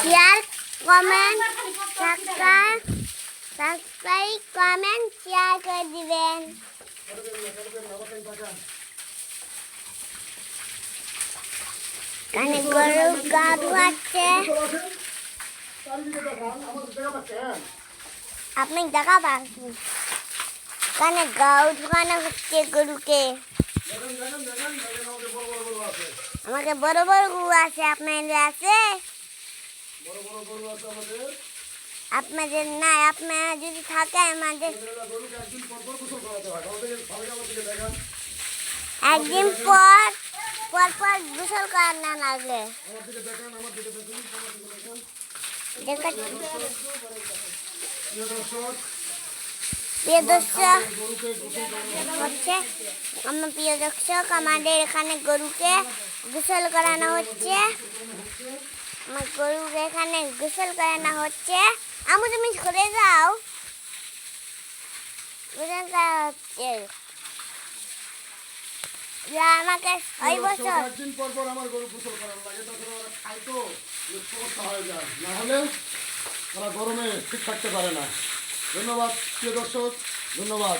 Share comment subscribe comment share করে দিবেন। কানে গরু গা ধোয়াচ্ছে, আপনি দেখা পাচ্ছেন। কানে গাও ধোয়ানো হচ্ছে গরুকে। আমাকে বড় বড় গরু আছে, আপনাদের আছে? আপনাদের নাই, আপনারা যদি থাকে আমাদের একদিন পর পর পর গোসল করার না লাগলে প্রিয় দর্শক হচ্ছে আমার প্রিয় দর্শক, আমাদের এখানে গরুকে গোসল করানো হচ্ছে। আমার গরুকে এখানে গোসল করানো হচ্ছে। আমু তুমি সরে যাও, গোসল করা হচ্ছে। আমাকে 6 বছর একদিন পর পর আমার গরু গোসল করানো লাগে, তাছাড়া ওরা খায় তো সমস্যা হয়ে যায়, না হলে ওরা গরমে ঠিক থাকতে পারে না। ধন্যবাদ প্রিয় দর্শক, ধন্যবাদ।